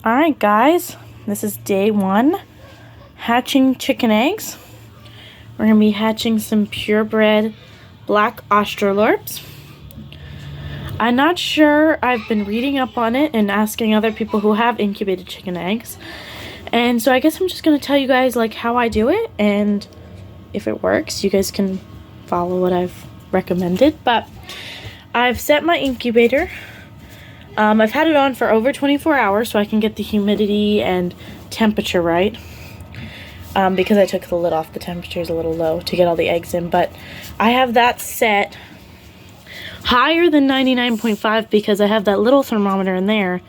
Alright guys, this is day 1, hatching chicken eggs. We're going to be hatching some purebred black Australorps. I'm not sure, I've been reading up on it and asking other people who have incubated chicken eggs. And so I guess I'm just going to tell you guys like how I do it, and if it works, you guys can follow what I've recommended. But I've set my incubator. I've had it on for over 24 hours so I can get the humidity and temperature right. Because I took the lid off, the temperature is a little low to get all the eggs in. But I have that set higher than 99.5 because I have that little thermometer in there.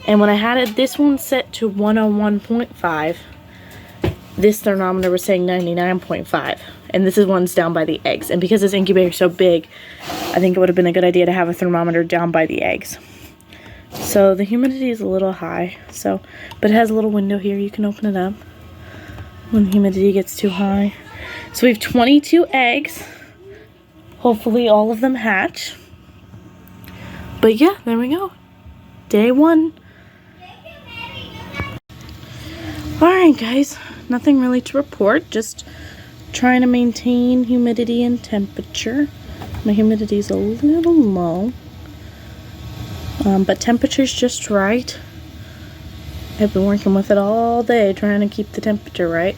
And when I had it, this one set to 101.5. This thermometer was saying 99.5. And this is one's down by the eggs. And because this incubator is so big, I think it would have been a good idea to have a thermometer down by the eggs. So the humidity is a little high, but it has a little window here. You can open it up when the humidity gets too high. So we have 22 eggs. Hopefully all of them hatch. But yeah, there we go. Day 1. Alright guys, nothing really to report. Just trying to maintain humidity and temperature. My humidity is a little low. But temperature's just right. I've been working with it all day trying to keep the temperature right.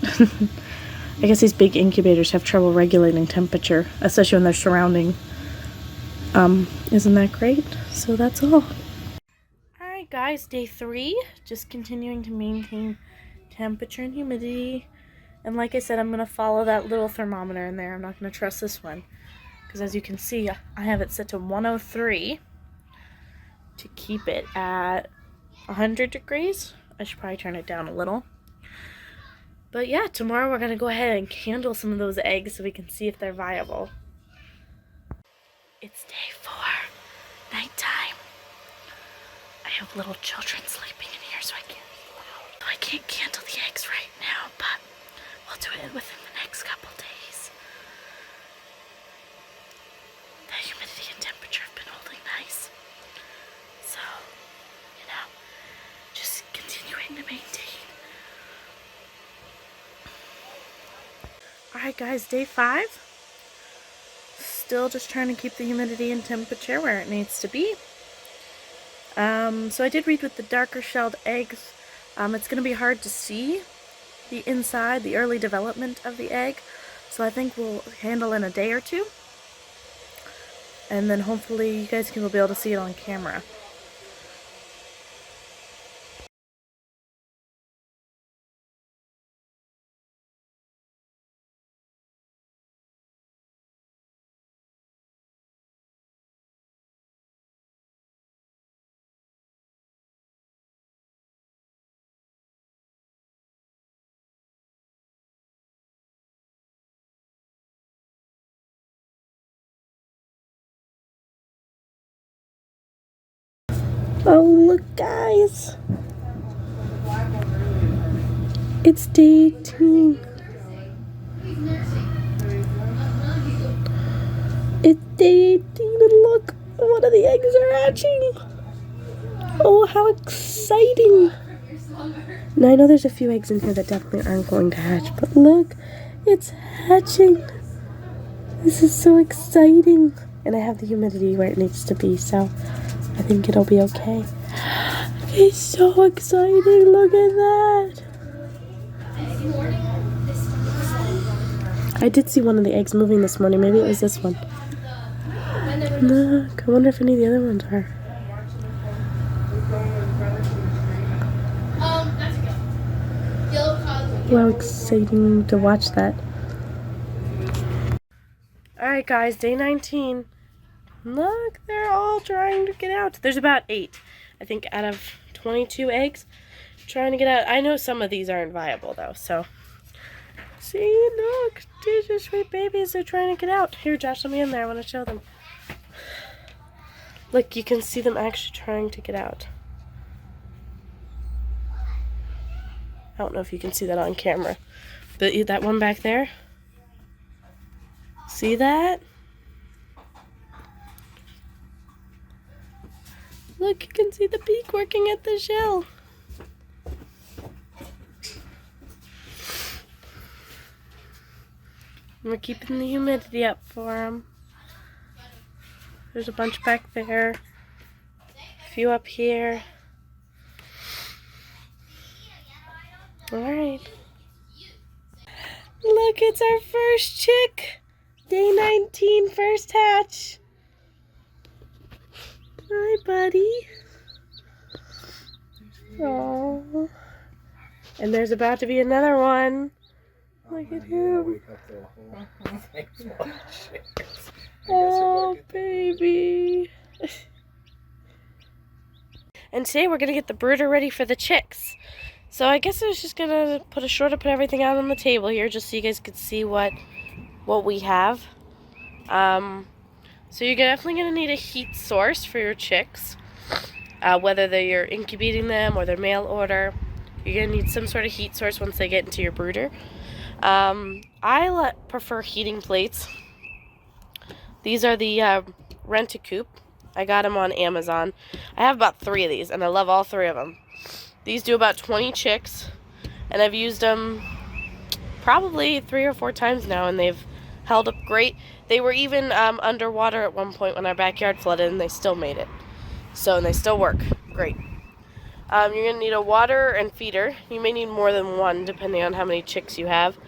I guess these big incubators have trouble regulating temperature, especially when they're surrounding. Isn't that great? So that's all. Alright guys, day 3. Just continuing to maintain temperature and humidity. And like I said, I'm going to follow that little thermometer in there. I'm not going to trust this one. Because as you can see, I have it set to 103. To keep it at 100 degrees. I should probably turn it down a little. But yeah, tomorrow we're going to go ahead and candle some of those eggs so we can see if they're viable. It's day 4, nighttime. I have little children sleeping in here, so I can't be loud. So I can't candle the eggs right now, but we'll do it within the next couple days. The humidity and temperature have been holding nice. So, you know, just continuing to maintain. Alright guys, day 5. Still just trying to keep the humidity and temperature where it needs to be. So I did read with the darker shelled eggs, it's going to be hard to see the inside, the early development of the egg. So I think we'll handle in a day or 2. And then hopefully you guys will be able to see it on camera. Oh, look guys. It's day 18. It's day 18 and look, one of the eggs are hatching. Oh, how exciting. Now I know there's a few eggs in here that definitely aren't going to hatch, but look, it's hatching. This is so exciting. And I have the humidity where it needs to be, so I think it'll be okay. It's so exciting, look at that. I did see one of the eggs moving this morning, maybe it was this one. Look, I wonder if any of the other ones are. Wow, exciting to watch that. Alright guys, day 19. Look, they're all trying to get out. There's about 8, I think, out of 22 eggs trying to get out. I know some of these aren't viable though, so. See, look, these are sweet babies. They're trying to get out. Here, Josh, let me in there. I want to show them. Look, you can see them actually trying to get out. I don't know if you can see that on camera, but that one back there, see that? Look, you can see the beak working at the shell. We're keeping the humidity up for them. There's a bunch back there. A few up here. Alright. Look, it's our first chick. Day 19, first hatch. Hi, buddy. Oh. And there's about to be another one. Look at him. Oh, baby. And today we're going to get the brooder ready for the chicks. So I guess I was just going to put everything out on the table here just so you guys could see what we have. So you're definitely going to need a heat source for your chicks. Whether you're incubating them or they're mail order. You're going to need some sort of heat source once they get into your brooder. I prefer heating plates. These are the Rent-A-Coop. I got them on Amazon. I have about 3 of these, and I love all 3 of them. These do about 20 chicks, and I've used them probably 3 or 4 times now, and they've held up great. They were even underwater at one point when our backyard flooded, and they still made it. And they still work great. You're going to need a water and feeder. You may need more than one, depending on how many chicks you have.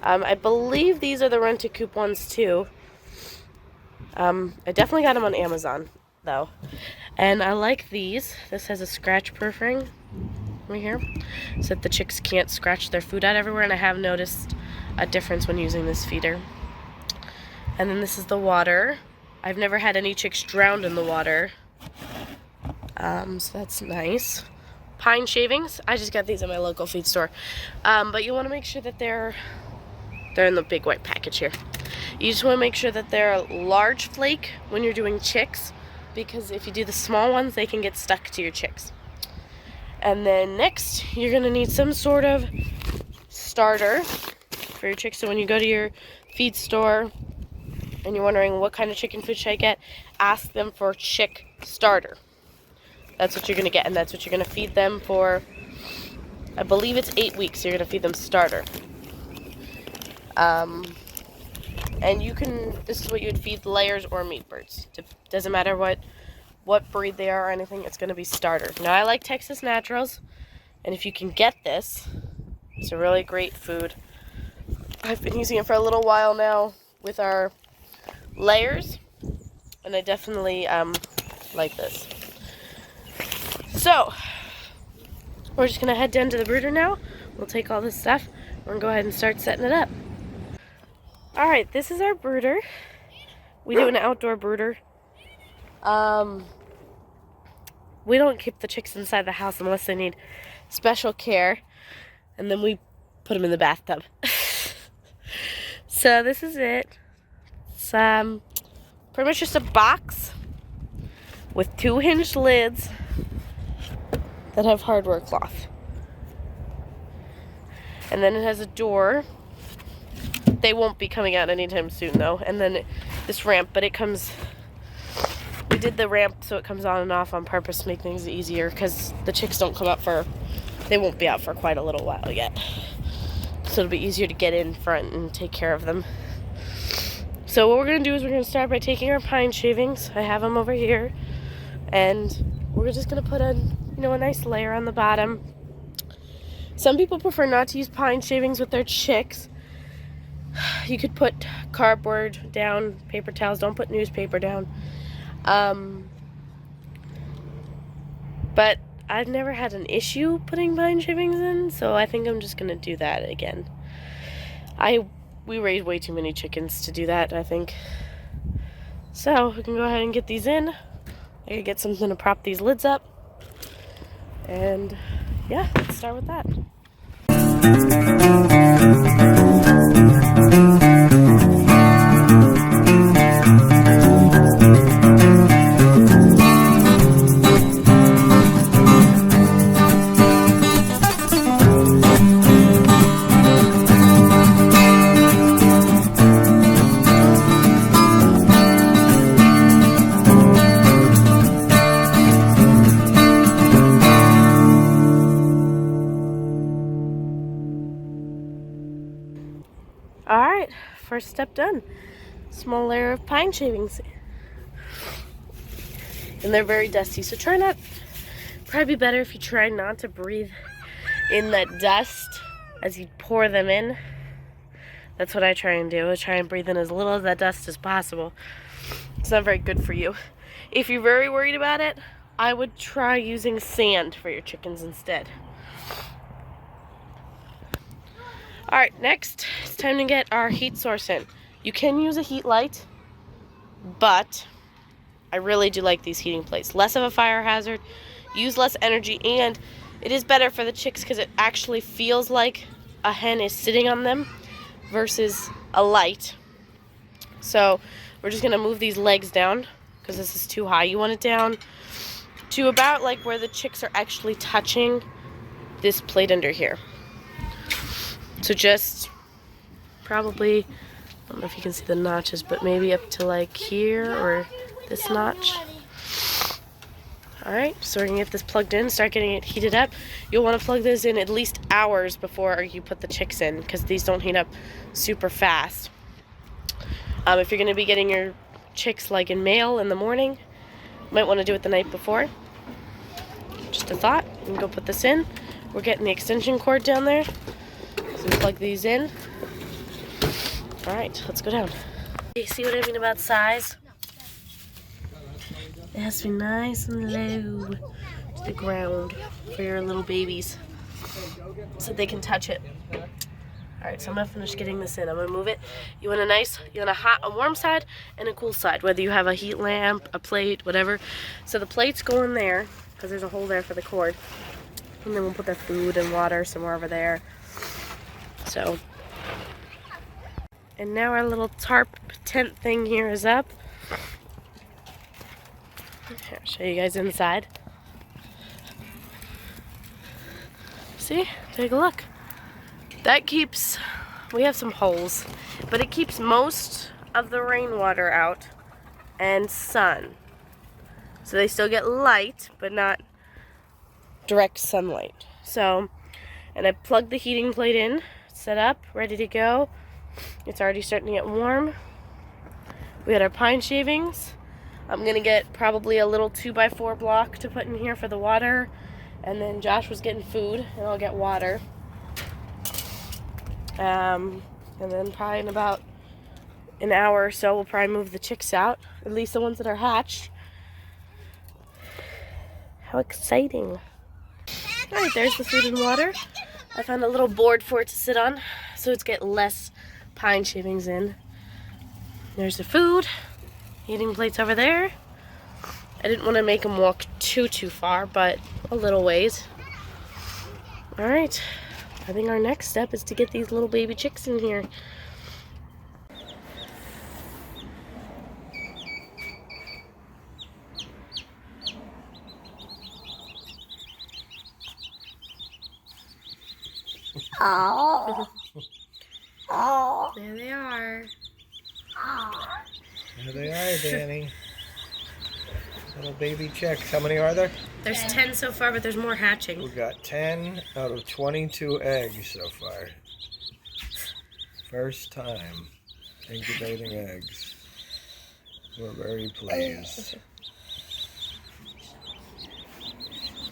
I believe these are the Rent-A-Coop ones, too. I definitely got them on Amazon, though. And I like these. This has a scratch-proof ring right here, so that the chicks can't scratch their food out everywhere, and I have noticed a difference when using this feeder. And then this is the water. I've never had any chicks drowned in the water, so that's nice. Pine shavings. I just got these at my local feed store. But you want to make sure that they're in the big white package here. You just want to make sure that they're large flake when you're doing chicks, because if you do the small ones, they can get stuck to your chicks. And then next, you're going to need some sort of starter for your chicks. So when you go to your feed store and you're wondering what kind of chicken food should I get, ask them for chick starter. That's what you're going to get, and that's what you're going to feed them for, I believe it's 8 weeks, so you're going to feed them starter. And this is what you would feed layers or meat birds. Doesn't matter what breed they are or anything, it's going to be starter. Now, I like Texas Naturals, and if you can get this, it's a really great food. I've been using it for a little while now with our layers, and I definitely like this. So, we're just going to head down to the brooder now. We'll take all this stuff. We're going to go ahead and start setting it up. Alright, this is our brooder. We do an outdoor brooder. We don't keep the chicks inside the house unless they need special care. And then we put them in the bathtub. So this is it. It's pretty much just a box with 2 hinged lids that have hardware cloth. And then it has a door. They won't be coming out anytime soon, though. And then this ramp, but we did the ramp so it comes on and off on purpose to make things easier, because the chicks don't come out they won't be out for quite a little while yet. So it'll be easier to get in front and take care of them. So what we're going to do is we're going to start by taking our pine shavings. I have them over here. And we're just going to put a nice layer on the bottom. Some people prefer not to use pine shavings with their chicks. You could put cardboard down, paper towels. Don't put newspaper down. But I've never had an issue putting pine shavings in, so I think I'm just going to do that again. We raise way too many chickens to do that, I think. So we can go ahead and get these in. I gotta get something to prop these lids up. And yeah, let's start with that. first step done. Small layer of pine shavings. And they're very dusty, so try not, probably be better if you try not to breathe in that dust as you pour them in. That's what I try and do. I try and breathe in as little of that dust as possible. It's not very good for you. If you're very worried about it, I would try using sand for your chickens instead. Alright, next, it's time to get our heat source in. You can use a heat light, but I really do like these heating plates. Less of a fire hazard, use less energy, and it is better for the chicks because it actually feels like a hen is sitting on them versus a light. So we're just going to move these legs down because this is too high. You want it down to about like where the chicks are actually touching this plate under here. So just probably, I don't know if you can see the notches, but maybe up to like here or this notch. Alright, so we're going to get this plugged in, start getting it heated up. You'll want to plug this in at least hours before you put the chicks in because these don't heat up super fast. If you're going to be getting your chicks like in male in the morning, you might want to do it the night before. Just a thought. You can go put this in. We're getting the extension cord down there. So we plug these in. Alright, let's go down. You see what I mean about size? It has to be nice and low to the ground for your little babies so they can touch it. Alright, so I'm going to finish getting this in. I'm going to move it. You want a warm side and a cool side, whether you have a heat lamp, a plate, whatever. So the plates go in there because there's a hole there for the cord. And then we'll put the food and water somewhere over there. So, and now our little tarp tent thing here is up. Here, I'll show you guys inside. See? Take a look. That keeps, we have some holes, but it keeps most of the rainwater out and sun. So they still get light, but not direct sunlight. So, and I plugged the heating plate in, set up, ready to go. It's already starting to get warm. We had our pine shavings. I'm going to get probably a little 2x4 block to put in here for the water. And then Josh was getting food, and I'll get water. And then probably in about an hour or so, we'll probably move the chicks out. At least the ones that are hatched. How exciting. Alright, there's the food and water. I found a little board for it to sit on, so it's get less pine shavings in. There's the food. Eating plates over there. I didn't want to make them walk too far, but a little ways. Alright, I think our next step is to get these little baby chicks in here. Oh. Oh. There they are. Oh. There they are, Danny. Little baby chicks. How many are there? There's 10 so far, but there's more hatching. We've got 10 out of 22 eggs so far. First time incubating eggs. We're very pleased.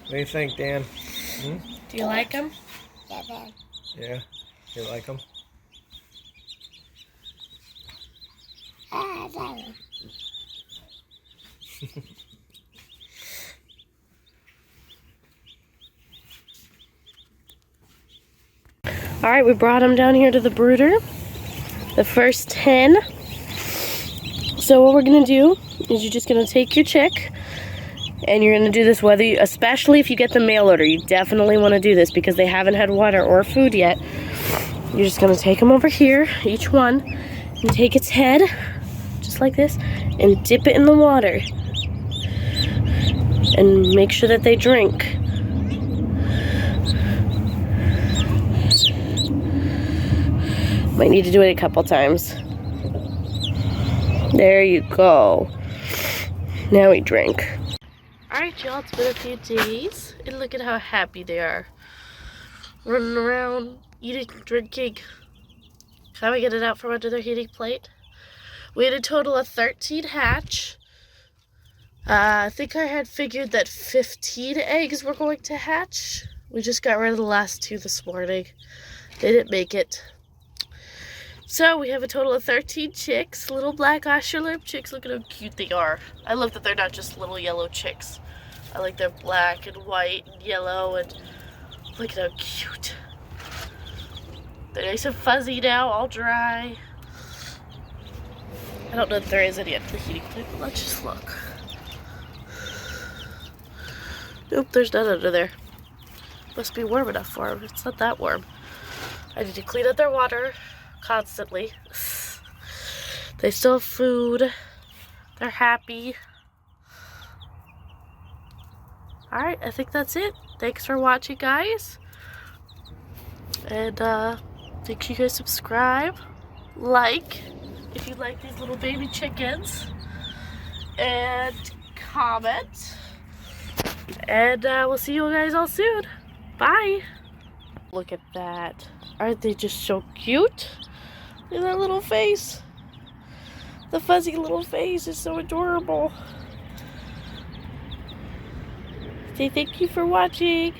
What do you think, Dan? Hmm? Do you like them? Yeah, Dad. Yeah? You like them? Dad. Alright, we brought them down here to the brooder. The first 10. So what we're going to do is you're just going to take your chick, and you're going to do this whether you, especially if you get the mail order. You definitely want to do this because they haven't had water or food yet. You're just going to take them over here, each one, and take its head, just like this, and dip it in the water. And make sure that they drink. Might need to do it a couple times. There you go. Now we drink. Alright, y'all, it's been a few days. And look at how happy they are. Running around, eating, drinking. Now we get it out from under their heating plate. We had a total of 13 hatch. I think I had figured that 15 eggs were going to hatch. We just got rid of the last 2 this morning. They didn't make it. So we have a total of 13 chicks, little black Australian chicks. Look at how cute they are. I love that they're not just little yellow chicks. I like they're black and white and yellow, and look at how cute. They're nice and fuzzy now, all dry. I don't know if there is any at the heating plate, but let's just look. Nope, there's none under there. Must be warm enough for them. It's not that warm. I need to clean out their water constantly. They still have food. They're happy. Alright, I think that's it. Thanks for watching, guys. And make sure you guys subscribe, like, if you like these little baby chickens, and comment. And we'll see you guys all soon. Bye. Look at that. Aren't they just so cute? Look at that little face. The fuzzy little face is so adorable. Say thank you for watching.